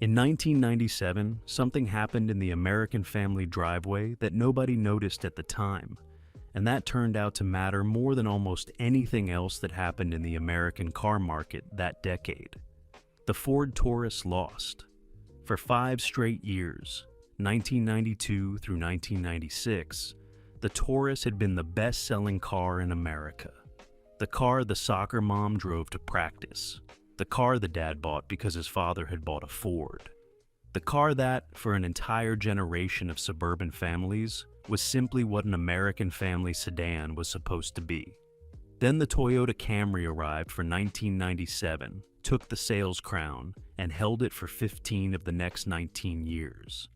In 1997, something happened in the American family driveway that nobody noticed at the time, and that turned out to matter more than almost anything else that happened in the American car market that decade. The Ford Taurus lost. For 5 straight years, 1992 through 1996, the Taurus had been the best-selling car in America. The car the soccer mom drove to practice. The car the dad bought because his father had bought a Ford. The car that, for an entire generation of suburban families, was simply what an American family sedan was supposed to be. Then the Toyota Camry arrived for 1997, took the sales crown, and held it for 15 of the next 19 years.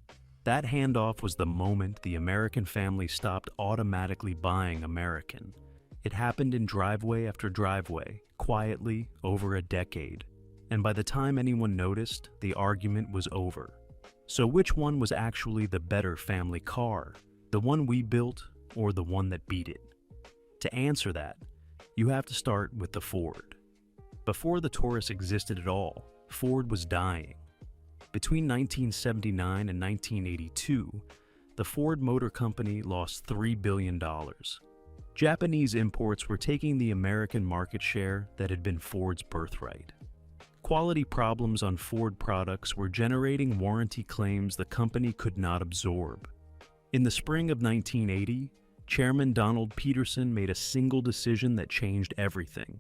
That handoff was the moment the American family stopped automatically buying American. It happened in driveway after driveway, quietly, over a decade. And by the time anyone noticed, the argument was over. So which one was actually the better family car? The one we built, or the one that beat it? To answer that, you have to start with the Ford. Before the Taurus existed at all, Ford was dying. Between 1979 and 1982, the Ford Motor Company lost $3 billion. Japanese imports were taking the American market share that had been Ford's birthright. Quality problems on Ford products were generating warranty claims the company could not absorb. In the spring of 1980, Chairman Donald Peterson made a single decision that changed everything.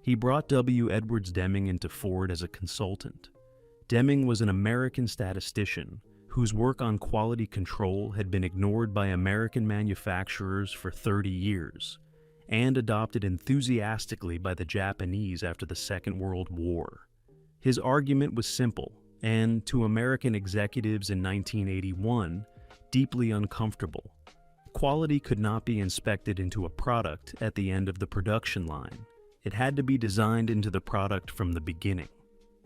He brought W. Edwards Deming into Ford as a consultant. Deming was an American statistician whose work on quality control had been ignored by American manufacturers for 30 years, and adopted enthusiastically by the Japanese after the Second World War. His argument was simple, and to American executives in 1981, deeply uncomfortable. Quality could not be inspected into a product at the end of the production line. It had to be designed into the product from the beginning,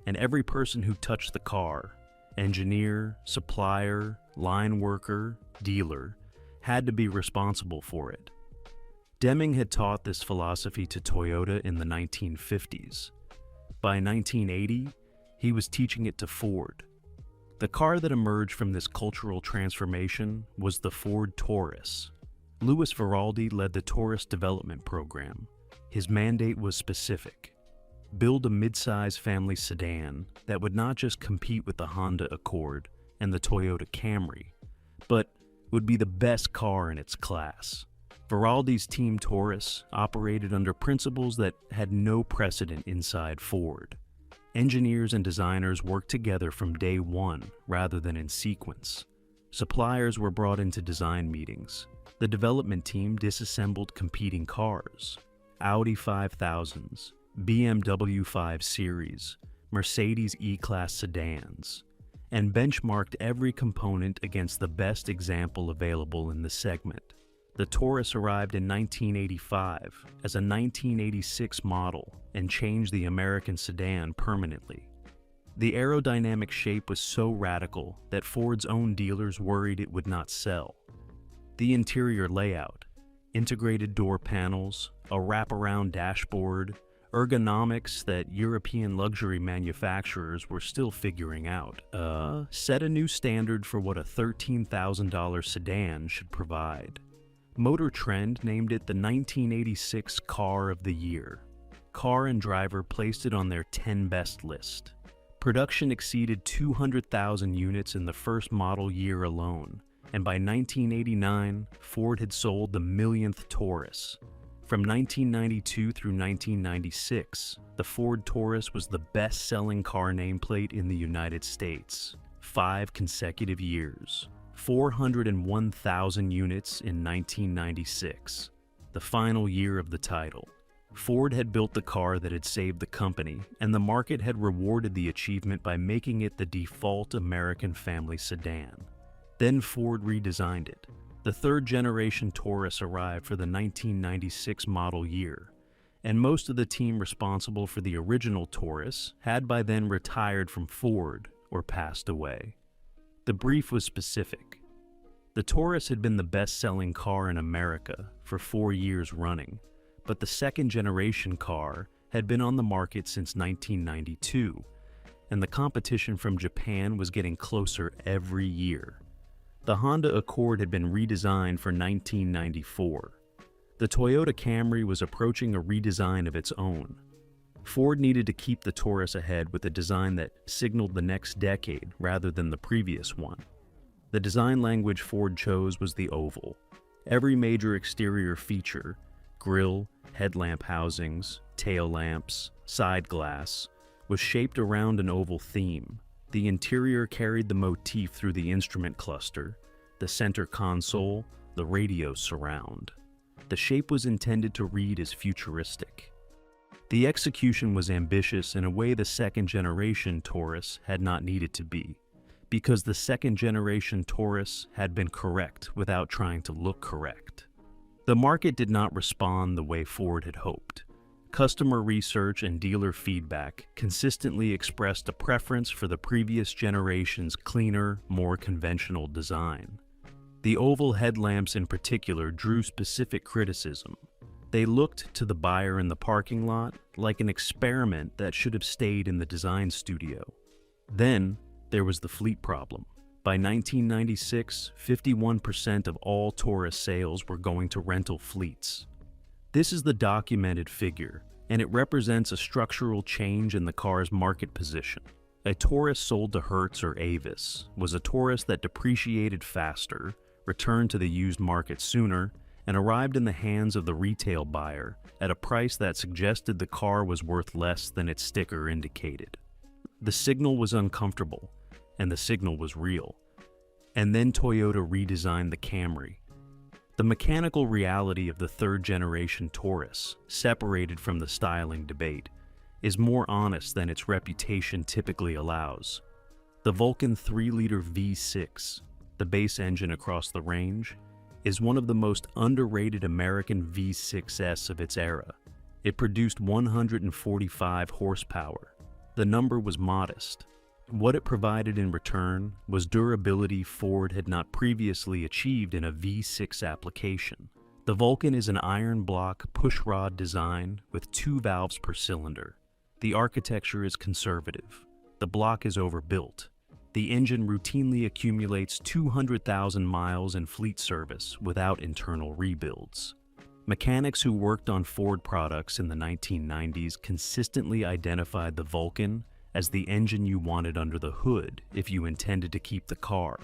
and every person who touched the car, engineer, supplier, line worker, dealer, had to be responsible for it. Deming had taught this philosophy to Toyota in the 1950s. By 1980, he was teaching it to Ford. The car that emerged from this cultural transformation was the Ford Taurus. Louis Veraldi led the Taurus development program. His mandate was specific: build a mid-size family sedan that would not just compete with the Honda Accord and the Toyota Camry, but would be the best car in its class. Veraldi's Team Taurus operated under principles that had no precedent inside Ford. Engineers and designers worked together from day one rather than in sequence. Suppliers were brought into design meetings. The development team disassembled competing cars: Audi 5000s, BMW 5 Series, Mercedes E-Class sedans, and benchmarked every component against the best example available in the segment. The Taurus arrived in 1985 as a 1986 model and changed the American sedan permanently. The aerodynamic shape was so radical that Ford's own dealers worried it would not sell. The interior layout, integrated door panels, a wraparound dashboard, ergonomics that European luxury manufacturers were still figuring out, set a new standard for what a $13,000 sedan should provide. Motor Trend named it the 1986 Car of the Year. Car and Driver placed it on their 10 best list. Production exceeded 200,000 units in the first model year alone, and by 1989, Ford had sold the millionth Taurus. From 1992 through 1996, the Ford Taurus was the best-selling car nameplate in the United States. 5 consecutive years. 401,000 units in 1996, the final year of the title. Ford had built the car that had saved the company, and the market had rewarded the achievement by making it the default American family sedan. Then Ford redesigned it. The third-generation Taurus arrived for the 1996 model year, and most of the team responsible for the original Taurus had by then retired from Ford or passed away. The brief was specific. The Taurus had been the best-selling car in America for 4 years running, but the second-generation car had been on the market since 1992, and the competition from Japan was getting closer every year. The Honda Accord had been redesigned for 1994. The Toyota Camry was approaching a redesign of its own. Ford needed to keep the Taurus ahead with a design that signaled the next decade rather than the previous one. The design language Ford chose was the oval. Every major exterior feature, grille, headlamp housings, tail lamps, side glass, was shaped around an oval theme. The interior carried the motif through the instrument cluster, the center console, the radio surround. The shape was intended to read as futuristic. The execution was ambitious in a way the second-generation Taurus had not needed to be, because the second-generation Taurus had been correct without trying to look correct. The market did not respond the way Ford had hoped. Customer research and dealer feedback consistently expressed a preference for the previous generation's cleaner, more conventional design. The oval headlamps in particular drew specific criticism. They looked to the buyer in the parking lot like an experiment that should have stayed in the design studio. Then, there was the fleet problem. By 1996, 51% of all Taurus sales were going to rental fleets. This is the documented figure, and it represents a structural change in the car's market position. A Taurus sold to Hertz or Avis was a Taurus that depreciated faster, returned to the used market sooner, and arrived in the hands of the retail buyer at a price that suggested the car was worth less than its sticker indicated. The signal was uncomfortable, and the signal was real. And then Toyota redesigned the Camry. The mechanical reality of the third-generation Taurus, separated from the styling debate, is more honest than its reputation typically allows. The Vulcan 3-liter V6, the base engine across the range, is one of the most underrated American V6s of its era. It produced 145 horsepower. The number was modest. What it provided in return was durability Ford had not previously achieved in a V6 application. The Vulcan is an iron block pushrod design with 2 valves per cylinder. The architecture is conservative. The block is overbuilt. The engine routinely accumulates 200,000 miles in fleet service without internal rebuilds. Mechanics who worked on Ford products in the 1990s consistently identified the Vulcan as the engine you wanted under the hood if you intended to keep the car.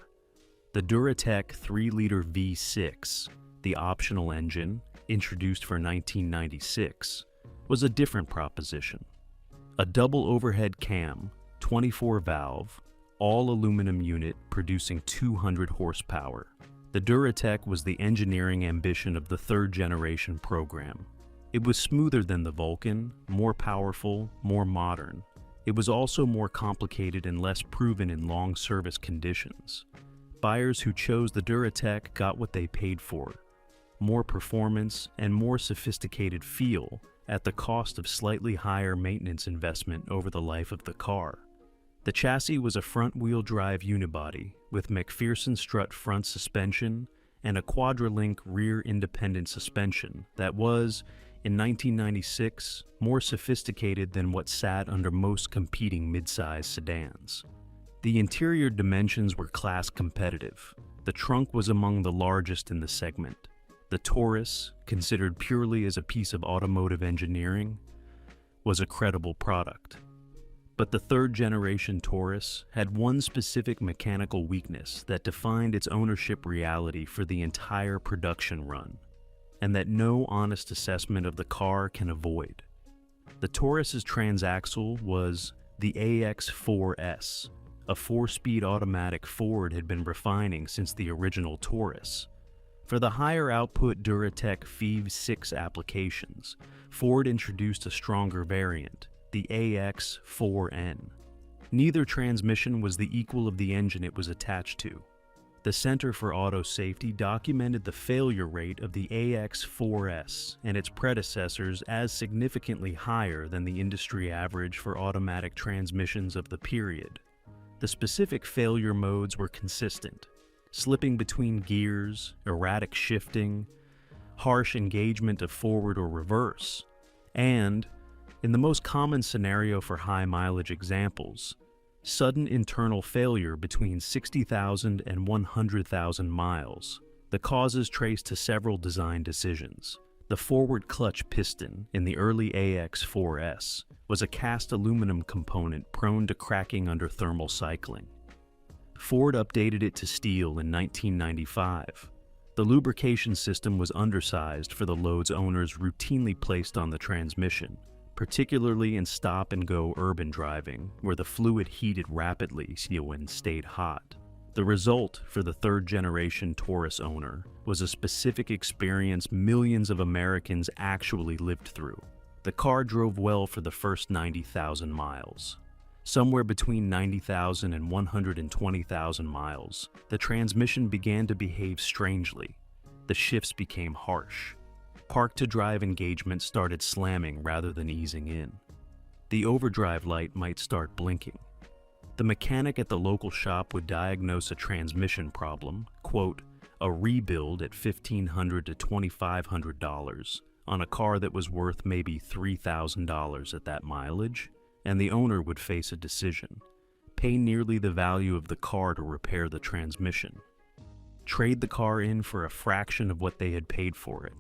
The Duratec 3-liter V6, the optional engine, introduced for 1996, was a different proposition. A double overhead cam, 24-valve, all-aluminum unit producing 200 horsepower. The Duratec was the engineering ambition of the third-generation program. It was smoother than the Vulcan, more powerful, more modern. It was also more complicated and less proven in long service conditions. Buyers who chose the Duratec got what they paid for: more performance and more sophisticated feel at the cost of slightly higher maintenance investment over the life of the car. The chassis was a front-wheel drive unibody with McPherson strut front suspension and a Quadralink rear independent suspension that was, in 1996, more sophisticated than what sat under most competing midsize sedans. The interior dimensions were class competitive. The trunk was among the largest in the segment. The Taurus, considered purely as a piece of automotive engineering, was a credible product. But the third-generation Taurus had one specific mechanical weakness that defined its ownership reality for the entire production run, and that no honest assessment of the car can avoid. The Taurus's transaxle was the AX4S, a 4-speed automatic Ford had been refining since the original Taurus. For the higher output Duratec V6 applications, Ford introduced a stronger variant, the AX4N. Neither transmission was the equal of the engine it was attached to. The Center for Auto Safety documented the failure rate of the AX4S and its predecessors as significantly higher than the industry average for automatic transmissions of the period. The specific failure modes were consistent: slipping between gears, erratic shifting, harsh engagement of forward or reverse, and, in the most common scenario for high mileage examples, Sudden internal failure between 60,000 and 100,000 miles. The causes traced to several design decisions. The forward clutch piston in the early AX4S was a cast aluminum component prone to cracking under thermal cycling. Ford updated it to steel in 1995. The lubrication system was undersized for the loads owners routinely placed on the transmission, particularly in stop-and-go urban driving, where the fluid heated rapidly when stayed hot. The result for the third-generation Taurus owner was a specific experience millions of Americans actually lived through. The car drove well for the first 90,000 miles. Somewhere between 90,000 and 120,000 miles, the transmission began to behave strangely. The shifts became harsh. Park-to-drive engagement started slamming rather than easing in. The overdrive light might start blinking. The mechanic at the local shop would diagnose a transmission problem, quote, a rebuild at $1,500 to $2,500 on a car that was worth maybe $3,000 at that mileage, and the owner would face a decision: pay nearly the value of the car to repair the transmission, trade the car in for a fraction of what they had paid for it,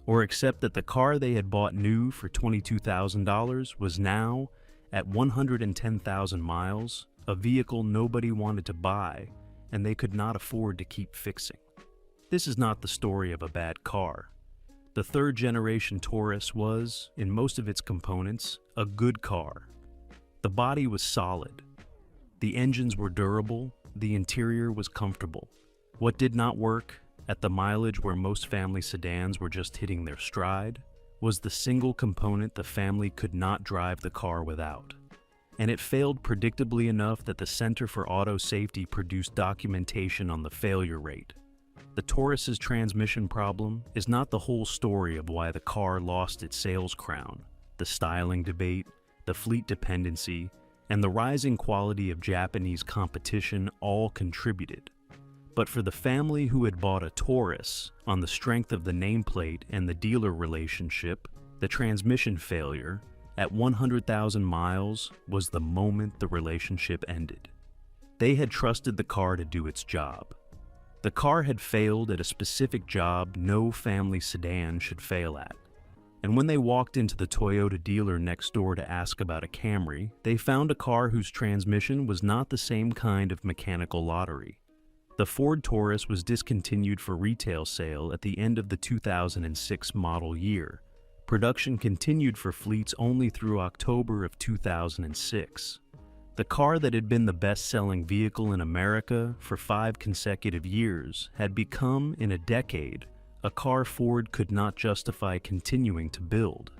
or accept that the car they had bought new for $22,000 was now, at 110,000 miles, a vehicle nobody wanted to buy and they could not afford to keep fixing. This is not the story of a bad car. The third-generation Taurus was, in most of its components, a good car. The body was solid. The engines were durable. The interior was comfortable. What did not work, at the mileage where most family sedans were just hitting their stride, was the single component the family could not drive the car without. And it failed predictably enough that the Center for Auto Safety produced documentation on the failure rate. The Taurus's transmission problem is not the whole story of why the car lost its sales crown. The styling debate, the fleet dependency, and the rising quality of Japanese competition all contributed. But for the family who had bought a Taurus on the strength of the nameplate and the dealer relationship, the transmission failure at 100,000 miles was the moment the relationship ended. They had trusted the car to do its job. The car had failed at a specific job no family sedan should fail at. And when they walked into the Toyota dealer next door to ask about a Camry, they found a car whose transmission was not the same kind of mechanical lottery. The Ford Taurus was discontinued for retail sale at the end of the 2006 model year. Production continued for fleets only through October of 2006. The car that had been the best-selling vehicle in America for 5 consecutive years had become, in a decade, a car Ford could not justify continuing to build.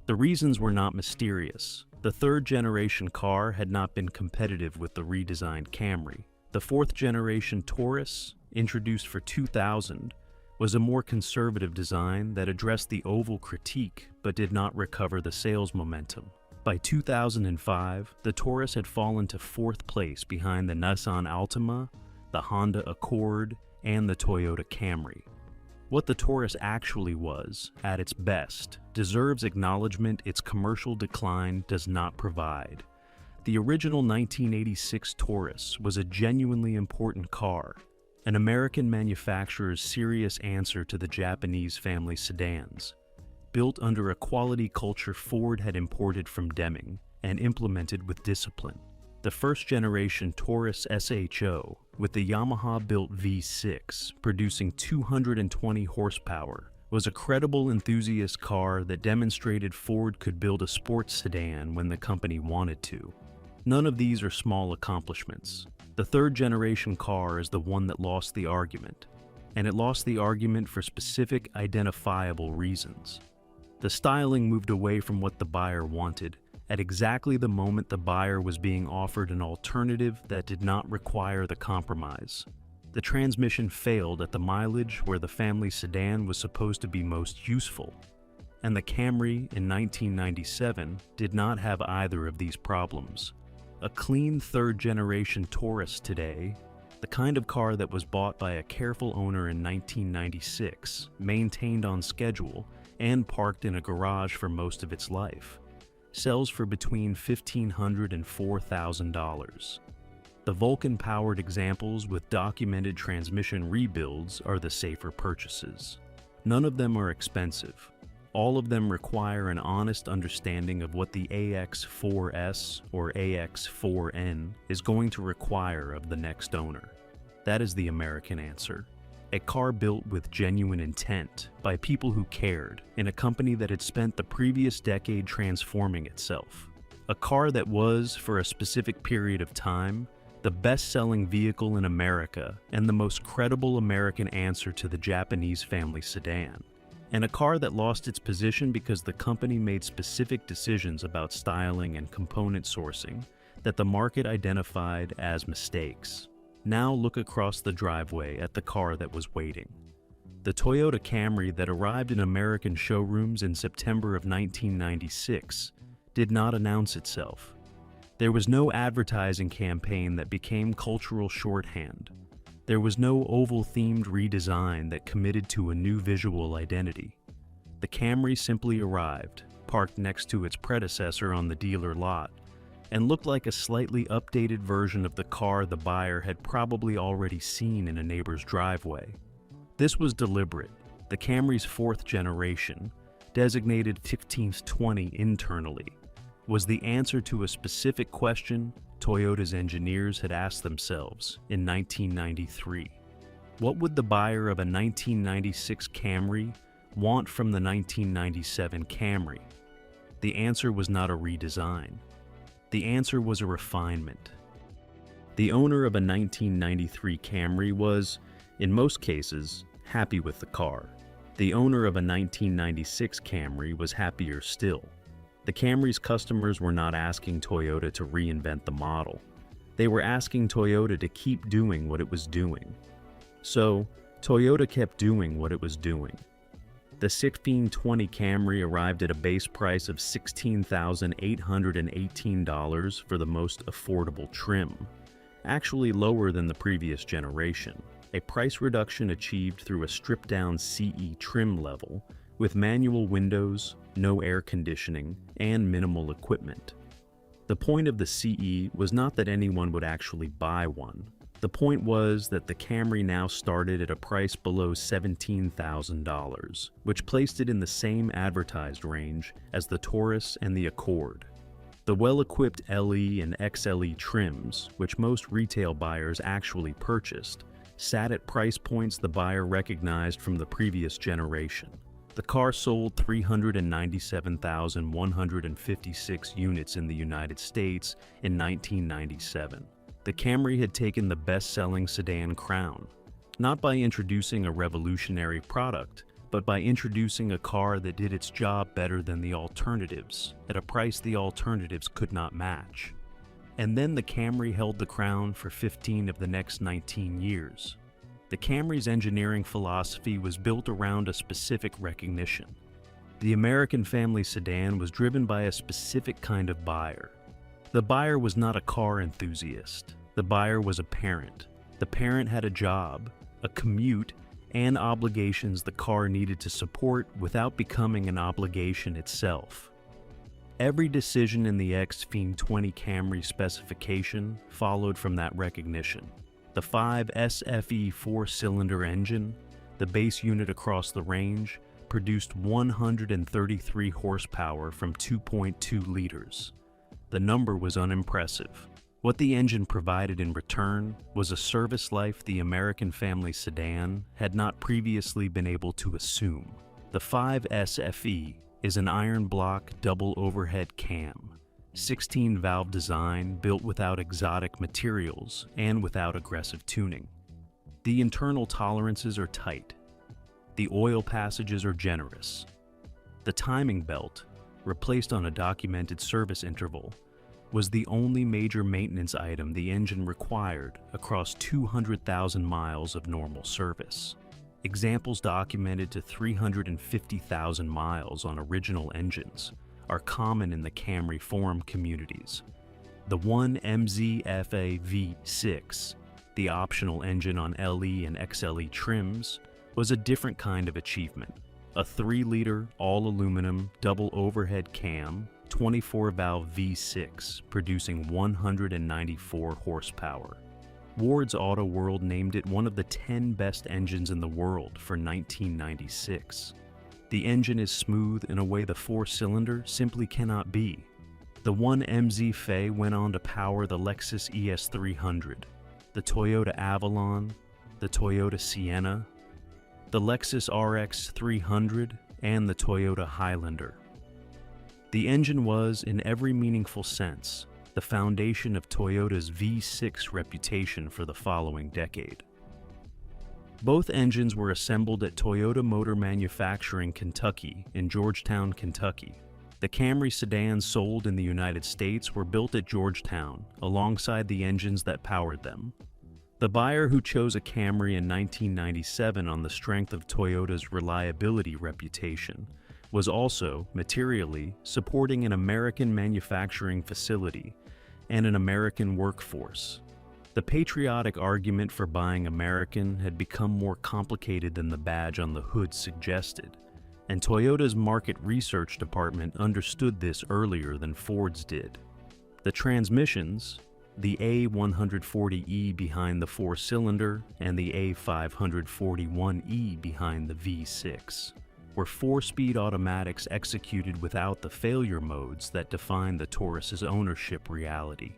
The reasons were not mysterious. The third-generation car had not been competitive with the redesigned Camry. The fourth-generation Taurus, introduced for 2000, was a more conservative design that addressed the oval critique but did not recover the sales momentum. By 2005, the Taurus had fallen to 4th place behind the Nissan Altima, the Honda Accord, and the Toyota Camry. What the Taurus actually was, at its best, deserves acknowledgement its commercial decline does not provide. The original 1986 Taurus was a genuinely important car, an American manufacturer's serious answer to the Japanese family sedans. Built under a quality culture Ford had imported from Deming and implemented with discipline. The first-generation Taurus SHO, with the Yamaha-built V6 producing 220 horsepower, was a credible enthusiast car that demonstrated Ford could build a sports sedan when the company wanted to. None of these are small accomplishments. The third-generation car is the one that lost the argument, and it lost the argument for specific, identifiable reasons. The styling moved away from what the buyer wanted at exactly the moment the buyer was being offered an alternative that did not require the compromise. The transmission failed at the mileage where the family sedan was supposed to be most useful, and the Camry in 1997 did not have either of these problems. A clean third-generation Taurus today, the kind of car that was bought by a careful owner in 1996, maintained on schedule, and parked in a garage for most of its life. sells for between $1,500 and $4,000. The Vulcan-powered examples with documented transmission rebuilds are the safer purchases. None of them are expensive. All of them require an honest understanding of what the AX4S or AX4N is going to require of the next owner. That is the American answer. A car built with genuine intent by people who cared in a company that had spent the previous decade transforming itself. A car that was, for a specific period of time, the best-selling vehicle in America and the most credible American answer to the Japanese family sedan. And a car that lost its position because the company made specific decisions about styling and component sourcing that the market identified as mistakes. Now look across the driveway at the car that was waiting. The Toyota Camry that arrived in American showrooms in September of 1996 did not announce itself. There was no advertising campaign that became cultural shorthand. There was no oval-themed redesign that committed to a new visual identity. The Camry simply arrived, parked next to its predecessor on the dealer lot, and looked like a slightly updated version of the car the buyer had probably already seen in a neighbor's driveway. This was deliberate. The Camry's fourth generation, designated XV20 internally, was the answer to a specific question Toyota's engineers had asked themselves in 1993. What would the buyer of a 1996 Camry want from the 1997 Camry? The answer was not a redesign. The answer was a refinement. The owner of a 1993 Camry was, in most cases, happy with the car. The owner of a 1996 Camry was happier still. The Camry's customers were not asking Toyota to reinvent the model. They were asking Toyota to keep doing what it was doing. So, Toyota kept doing what it was doing. The XV20 Camry arrived at a base price of $16,818 for the most affordable trim, actually lower than the previous generation, a price reduction achieved through a stripped-down CE trim level with manual windows, no air conditioning, and minimal equipment. The point of the CE was not that anyone would actually buy one. The point was that the Camry now started at a price below $17,000, which placed it in the same advertised range as the Taurus and the Accord. The well-equipped LE and XLE trims, which most retail buyers actually purchased, sat at price points the buyer recognized from the previous generation. The car sold 397,156 units in the United States in 1997. The Camry had taken the best-selling sedan crown, not by introducing a revolutionary product, but by introducing a car that did its job better than the alternatives, at a price the alternatives could not match. And then the Camry held the crown for 15 of the next 19 years. The Camry's engineering philosophy was built around a specific recognition. The American family sedan was driven by a specific kind of buyer. The buyer was not a car enthusiast. The buyer was a parent. The parent had a job, a commute, and obligations the car needed to support without becoming an obligation itself. Every decision in the XV20 Camry specification followed from that recognition. The 5 SFE 4-cylinder engine, the base unit across the range, produced 133 horsepower from 2.2 liters. The number was unimpressive. What the engine provided in return was a service life the American family sedan had not previously been able to assume. The 5 SFE is an iron block double overhead cam, 16-valve design built without exotic materials and without aggressive tuning. The internal tolerances are tight. The oil passages are generous. The timing belt, replaced on a documented service interval, was the only major maintenance item the engine required across 200,000 miles of normal service. Examples documented to 350,000 miles on original engines are common in the Camry forum communities. The 1MZFA V6, the optional engine on LE and XLE trims, was a different kind of achievement. A 3-liter, all-aluminum, double overhead cam, 24-valve V6, producing 194 horsepower. Ward's Auto World named it one of the 10 best engines in the world for 1996. The engine is smooth in a way the four-cylinder simply cannot be. The 1MZ Fe went on to power the Lexus ES300, the Toyota Avalon, the Toyota Sienna, the Lexus RX 300, and the Toyota Highlander. The engine was, in every meaningful sense, the foundation of Toyota's V6 reputation for the following decade. Both engines were assembled at Toyota Motor Manufacturing, Kentucky, in Georgetown, Kentucky. The Camry sedans sold in the United States were built at Georgetown, alongside the engines that powered them. The buyer who chose a Camry in 1997 on the strength of Toyota's reliability reputation was also, materially, supporting an American manufacturing facility and an American workforce. The patriotic argument for buying American had become more complicated than the badge on the hood suggested, and Toyota's market research department understood this earlier than Ford's did. The transmissions, the A140E behind the four-cylinder and the A541E behind the V6, were four-speed automatics executed without the failure modes that define the Taurus's ownership reality.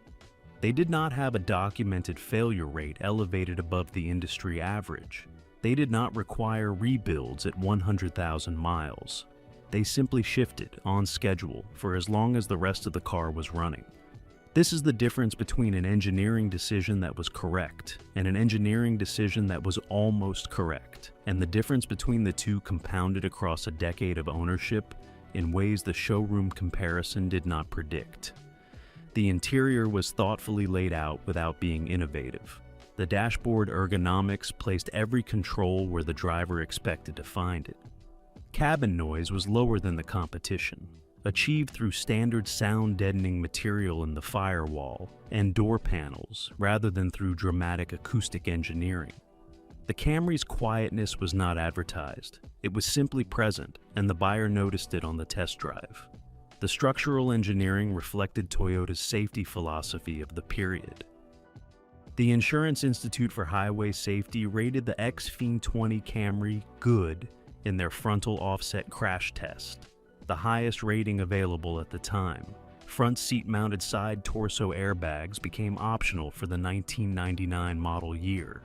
They did not have a documented failure rate elevated above the industry average. They did not require rebuilds at 100,000 miles. They simply shifted on schedule for as long as the rest of the car was running. This is the difference between an engineering decision that was correct and an engineering decision that was almost correct, and the difference between the two compounded across a decade of ownership in ways the showroom comparison did not predict. The interior was thoughtfully laid out without being innovative. The dashboard ergonomics placed every control where the driver expected to find it. Cabin noise was lower than the competition, achieved through standard sound-deadening material in the firewall and door panels rather than through dramatic acoustic engineering. The Camry's quietness was not advertised. It was simply present, and the buyer noticed it on the test drive. The structural engineering reflected Toyota's safety philosophy of the period. The Insurance Institute for Highway Safety rated the XV20 Camry good in their frontal offset crash test, the highest rating available at the time. Front seat-mounted side torso airbags became optional for the 1999 model year.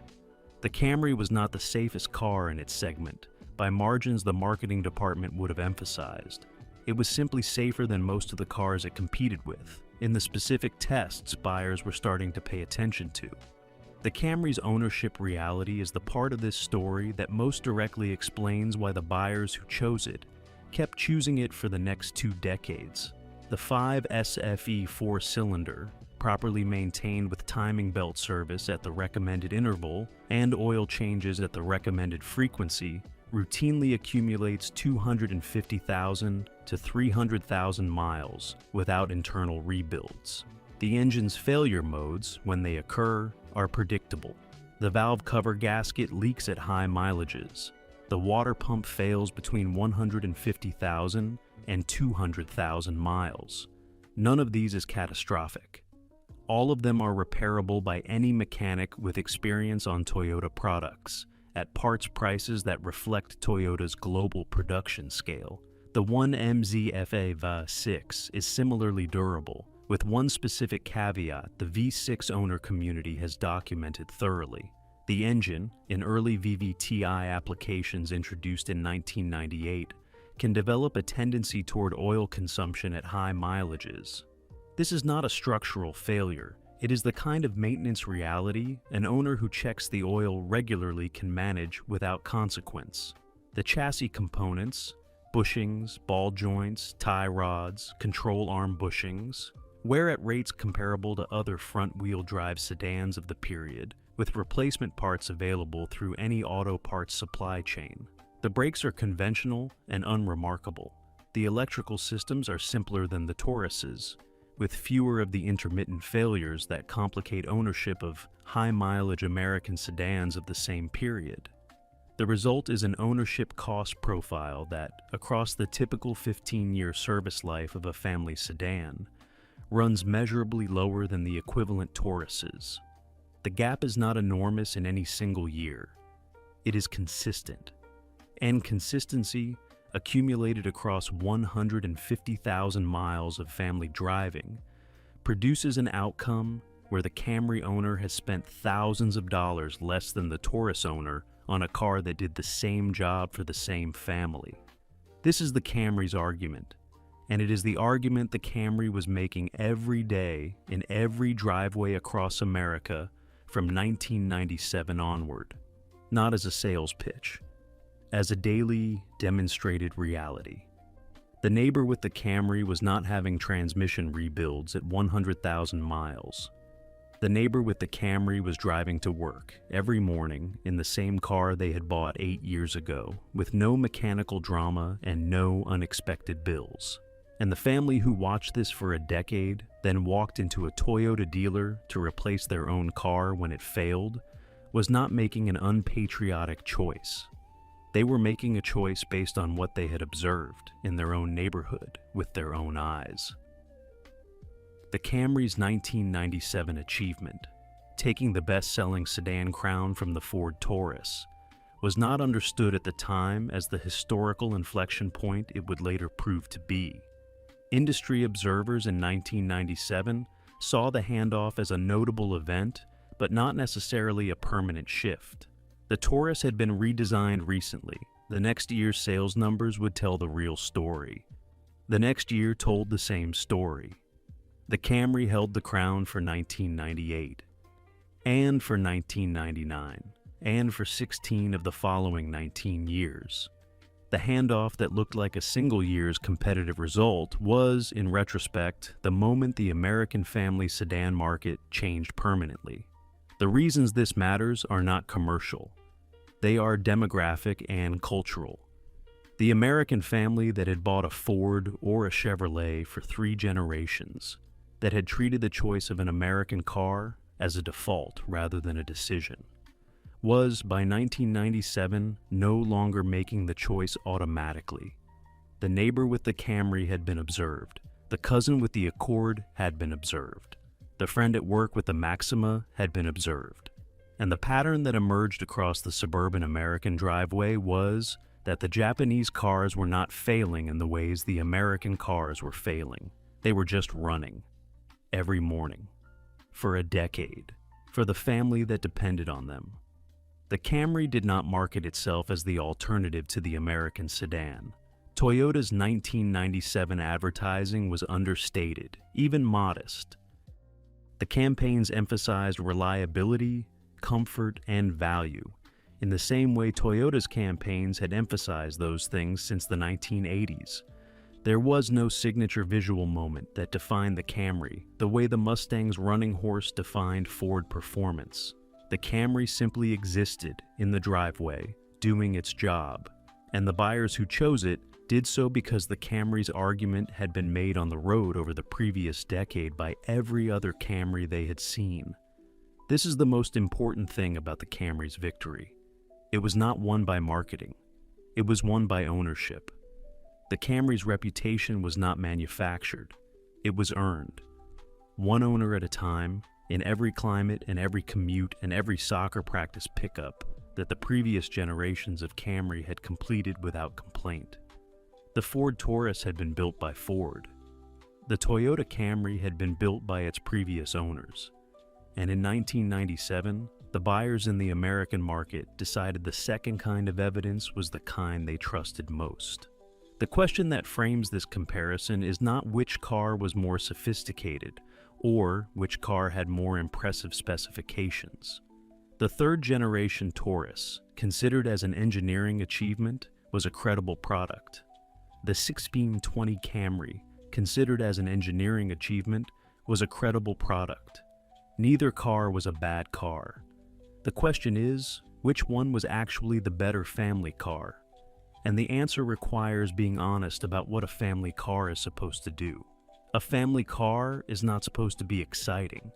The Camry was not the safest car in its segment, by margins the marketing department would have emphasized. It was simply safer than most of the cars it competed with, in the specific tests buyers were starting to pay attention to. The Camry's ownership reality is the part of this story that most directly explains why the buyers who chose it kept choosing it for the next 2 decades. The 5SFE four-cylinder, properly maintained with timing belt service at the recommended interval and oil changes at the recommended frequency, routinely accumulates 250,000 to 300,000 miles without internal rebuilds. The engine's failure modes, when they occur, are predictable. The valve cover gasket leaks at high mileages. The water pump fails between 150,000 and 200,000 miles. None of these is catastrophic. All of them are repairable by any mechanic with experience on Toyota products, at parts prices that reflect Toyota's global production scale. The 1MZ Fe V6 is similarly durable, with one specific caveat the V6 owner community has documented thoroughly. The engine, in early VVTi applications introduced in 1998, can develop a tendency toward oil consumption at high mileages. This is not a structural failure. It is the kind of maintenance reality an owner who checks the oil regularly can manage without consequence. The chassis components, bushings, ball joints, tie rods, control arm bushings, wear at rates comparable to other front-wheel drive sedans of the period, with replacement parts available through any auto parts supply chain. The brakes are conventional and unremarkable. The electrical systems are simpler than the Taurus's, with fewer of the intermittent failures that complicate ownership of high-mileage American sedans of the same period. The result is an ownership cost profile that, across the typical 15-year service life of a family sedan, runs measurably lower than the equivalent Tauruses. The gap is not enormous in any single year. It is consistent. And consistency, accumulated across 150,000 miles of family driving, produces an outcome where the Camry owner has spent thousands of dollars less than the Taurus owner on a car that did the same job for the same family. This is the Camry's argument, and it is the argument the Camry was making every day in every driveway across America from 1997 onward, not as a sales pitch, as a daily demonstrated reality. The neighbor with the Camry was not having transmission rebuilds at 100,000 miles. The neighbor with the Camry was driving to work every morning in the same car they had bought 8 years ago, with no mechanical drama and no unexpected bills. And the family who watched this for a decade then walked into a Toyota dealer to replace their own car when it failed was not making an unpatriotic choice. They were making a choice based on what they had observed in their own neighborhood with their own eyes. The Camry's 1997 achievement, taking the best-selling sedan crown from the Ford Taurus, was not understood at the time as the historical inflection point it would later prove to be. Industry observers in 1997 saw the handoff as a notable event, but not necessarily a permanent shift. The Taurus had been redesigned recently. The next year's sales numbers would tell the real story. The next year told the same story. The Camry held the crown for 1998, and for 1999, and for 16 of the following 19 years. The handoff that looked like a single year's competitive result was, in retrospect, the moment the American family sedan market changed permanently. The reasons this matters are not commercial. They are demographic and cultural. The American family that had bought a Ford or a Chevrolet for 3 generations, that had treated the choice of an American car as a default rather than a decision, was, by 1997, no longer making the choice automatically. The neighbor with the Camry had been observed. The cousin with the Accord had been observed. The friend at work with the Maxima had been observed. And the pattern that emerged across the suburban American driveway was that the Japanese cars were not failing in the ways the American cars were failing. They were just running. Every morning. For a decade. For the family that depended on them. The Camry did not market itself as the alternative to the American sedan. Toyota's 1997 advertising was understated, even modest. The campaigns emphasized reliability, comfort, and value, in the same way Toyota's campaigns had emphasized those things since the 1980s. There was no signature visual moment that defined the Camry, the way the Mustang's running horse defined Ford performance. The Camry simply existed in the driveway, doing its job, and the buyers who chose it did so because the Camry's argument had been made on the road over the previous decade by every other Camry they had seen. This is the most important thing about the Camry's victory. It was not won by marketing. It was won by ownership. The Camry's reputation was not manufactured. It was earned. One owner at a time, in every climate and every commute and every soccer practice pickup that the previous generations of Camry had completed without complaint. The Ford Taurus had been built by Ford. The Toyota Camry had been built by its previous owners. And in 1997, the buyers in the American market decided the second kind of evidence was the kind they trusted most. The question that frames this comparison is not which car was more sophisticated or which car had more impressive specifications. The third-generation Taurus, considered as an engineering achievement, was a credible product. The XV20 Camry, considered as an engineering achievement, was a credible product. Neither car was a bad car. The question is, which one was actually the better family car? And the answer requires being honest about what a family car is supposed to do. A family car is not supposed to be exciting.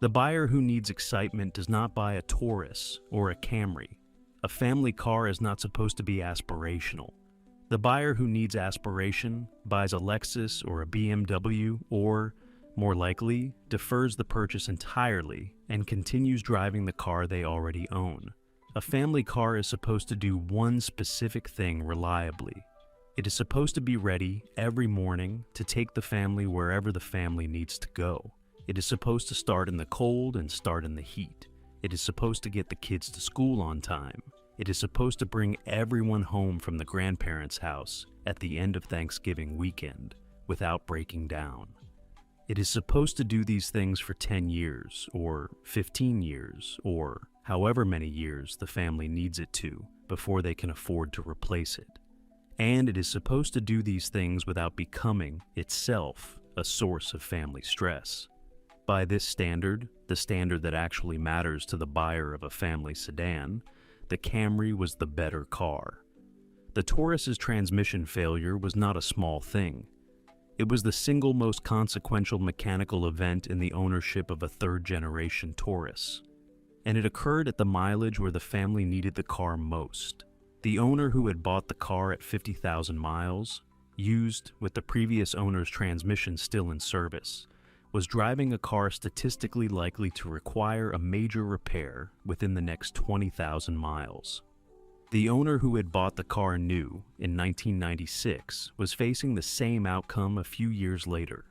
The buyer who needs excitement does not buy a Taurus or a Camry. A family car is not supposed to be aspirational. The buyer who needs aspiration buys a Lexus or a BMW or, more likely, defers the purchase entirely and continues driving the car they already own. A family car is supposed to do one specific thing reliably. It is supposed to be ready every morning to take the family wherever the family needs to go. It is supposed to start in the cold and start in the heat. It is supposed to get the kids to school on time. It is supposed to bring everyone home from the grandparents' house at the end of Thanksgiving weekend without breaking down. It is supposed to do these things for 10 years or 15 years or however many years the family needs it to before they can afford to replace it. And it is supposed to do these things without becoming itself a source of family stress. By this standard, the standard that actually matters to the buyer of a family sedan, the Camry was the better car. The Taurus's transmission failure was not a small thing. It was the single most consequential mechanical event in the ownership of a third-generation Taurus. And it occurred at the mileage where the family needed the car most. The owner who had bought the car at 50,000 miles, used with the previous owner's transmission still in service, was driving a car statistically likely to require a major repair within the next 20,000 miles. The owner who had bought the car new in 1996 was facing the same outcome a few years later.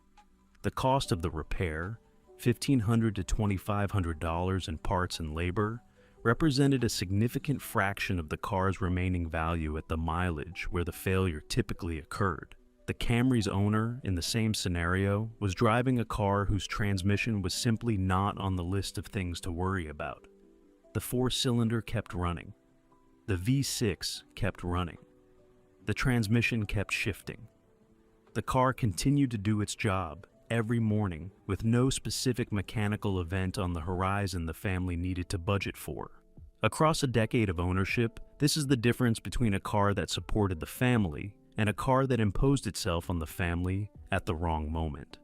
The cost of the repair, $1,500 to $2,500 in parts and labor, represented a significant fraction of the car's remaining value at the mileage where the failure typically occurred. The Camry's owner, in the same scenario, was driving a car whose transmission was simply not on the list of things to worry about. The four-cylinder kept running. The V6 kept running. The transmission kept shifting. The car continued to do its job every morning with no specific mechanical event on the horizon the family needed to budget for. Across a decade of ownership, this is the difference between a car that supported the family and a car that imposed itself on the family at the wrong moment.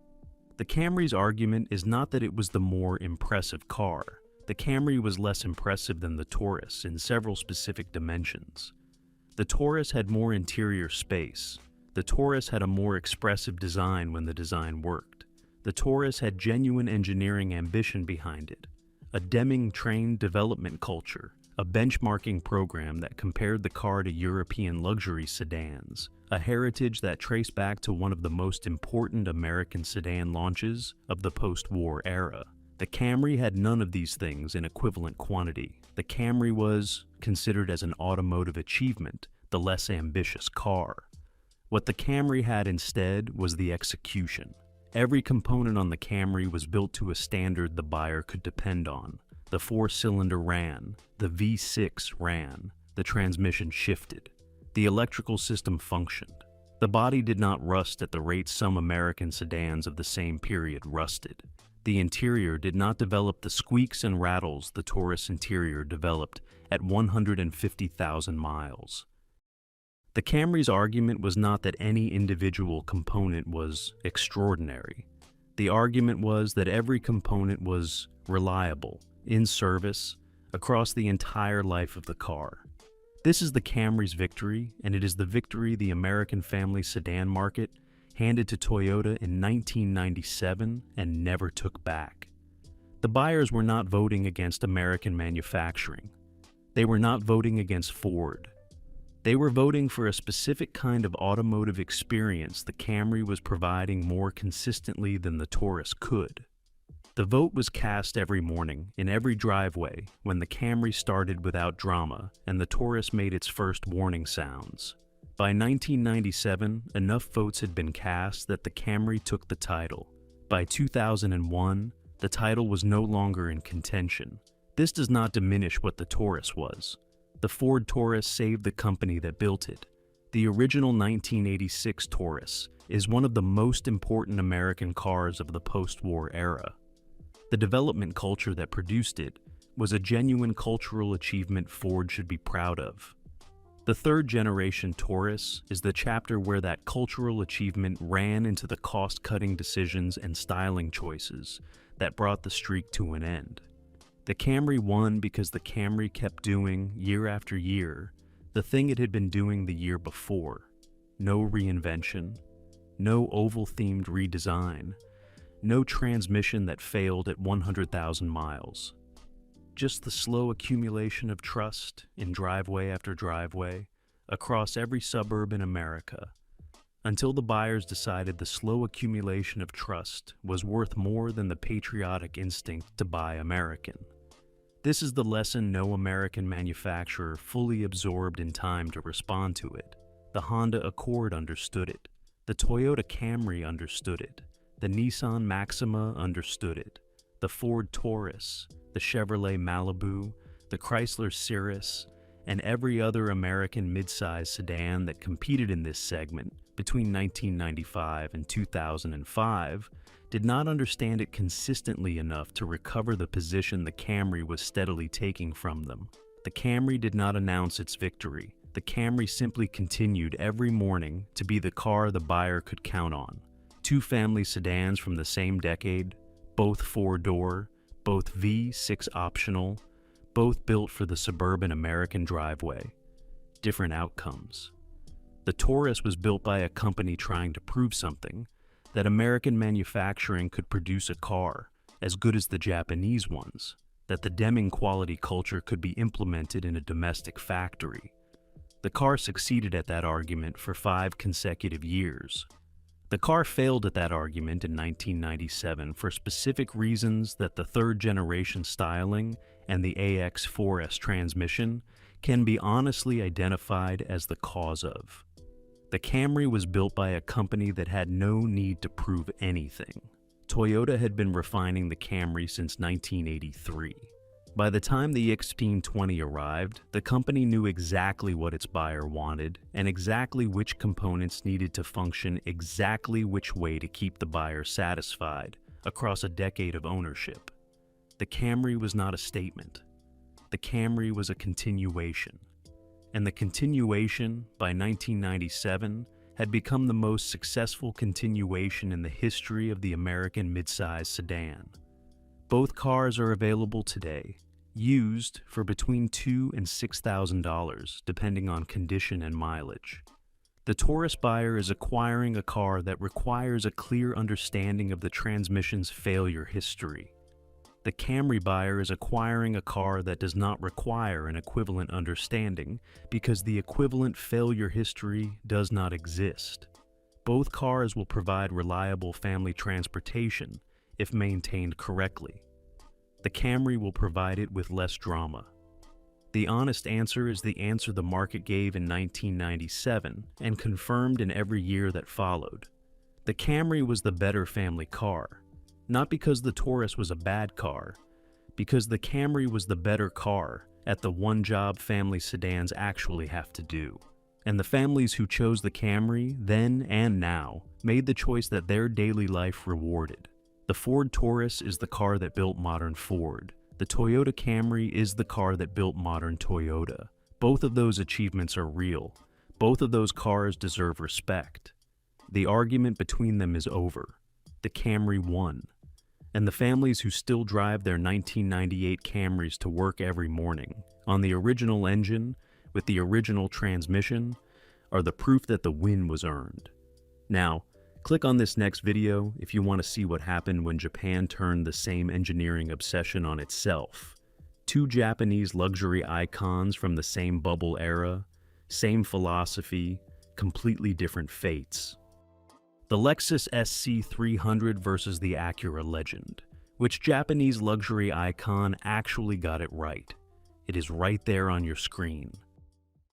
The Camry's argument is not that it was the more impressive car. The Camry was less impressive than the Taurus in several specific dimensions. The Taurus had more interior space. The Taurus had a more expressive design when the design worked. The Taurus had genuine engineering ambition behind it, a Deming-trained development culture, a benchmarking program that compared the car to European luxury sedans, a heritage that traced back to one of the most important American sedan launches of the post-war era. The Camry had none of these things in equivalent quantity. The Camry was, considered as an automotive achievement, the less ambitious car. What the Camry had instead was the execution. Every component on the Camry was built to a standard the buyer could depend on. The four-cylinder ran, the V6 ran, the transmission shifted, the electrical system functioned. The body did not rust at the rate some American sedans of the same period rusted. The interior did not develop the squeaks and rattles the Taurus interior developed at 150,000 miles. The Camry's argument was not that any individual component was extraordinary. The argument was that every component was reliable, in service, across the entire life of the car. This is the Camry's victory, and it is the victory the American family sedan market handed to Toyota in 1997 and never took back. The buyers were not voting against American manufacturing. They were not voting against Ford. They were voting for a specific kind of automotive experience the Camry was providing more consistently than the Taurus could. The vote was cast every morning, in every driveway, when the Camry started without drama and the Taurus made its first warning sounds. By 1997, enough votes had been cast that the Camry took the title. By 2001, the title was no longer in contention. This does not diminish what the Taurus was. The Ford Taurus saved the company that built it. The original 1986 Taurus is one of the most important American cars of the post-war era. The development culture that produced it was a genuine cultural achievement Ford should be proud of. The third-generation Taurus is the chapter where that cultural achievement ran into the cost-cutting decisions and styling choices that brought the streak to an end. The Camry won because the Camry kept doing, year after year, the thing it had been doing the year before. No reinvention, no oval-themed redesign, no transmission that failed at 100,000 miles. Just the slow accumulation of trust in driveway after driveway across every suburb in America, until the buyers decided the slow accumulation of trust was worth more than the patriotic instinct to buy American. This is the lesson no American manufacturer fully absorbed in time to respond to it. The Honda Accord understood it. The Toyota Camry understood it. The Nissan Maxima understood it. The Ford Taurus, the Chevrolet Malibu, the Chrysler Cirrus, and every other American midsize sedan that competed in this segment between 1995 and 2005 did not understand it consistently enough to recover the position the Camry was steadily taking from them. The Camry did not announce its victory. The Camry simply continued every morning to be the car the buyer could count on. Two family sedans from the same decade, both four-door, both V6 optional, both built for the suburban American driveway. Different outcomes. The Taurus was built by a company trying to prove something, that American manufacturing could produce a car as good as the Japanese ones, that the Deming quality culture could be implemented in a domestic factory. The car succeeded at that argument for 5 consecutive years. The car failed at that argument in 1997 for specific reasons that the third-generation styling and the AX4S transmission can be honestly identified as the cause of. The Camry was built by a company that had no need to prove anything. Toyota had been refining the Camry since 1983. By the time the XV20 arrived, the company knew exactly what its buyer wanted and exactly which components needed to function exactly which way to keep the buyer satisfied across a decade of ownership. The Camry was not a statement. The Camry was a continuation. And the continuation, by 1997, had become the most successful continuation in the history of the American midsize sedan. Both cars are available today, used for between $2,000 and $6,000, depending on condition and mileage. The Taurus buyer is acquiring a car that requires a clear understanding of the transmission's failure history. The Camry buyer is acquiring a car that does not require an equivalent understanding because the equivalent failure history does not exist. Both cars will provide reliable family transportation if maintained correctly. The Camry will provide it with less drama. The honest answer is the answer the market gave in 1997 and confirmed in every year that followed. The Camry was the better family car. Not because the Taurus was a bad car, because the Camry was the better car at the one job family sedans actually have to do. And the families who chose the Camry, then and now, made the choice that their daily life rewarded. The Ford Taurus is the car that built modern Ford. The Toyota Camry is the car that built modern Toyota. Both of those achievements are real. Both of those cars deserve respect. The argument between them is over. The Camry won. And the families who still drive their 1998 Camrys to work every morning, on the original engine, with the original transmission, are the proof that the win was earned. Now, click on this next video if you want to see what happened when Japan turned the same engineering obsession on itself. Two Japanese luxury icons from the same bubble era, same philosophy, completely different fates. The Lexus SC300 versus the Acura Legend. Which Japanese luxury icon actually got it right? It is right there on your screen.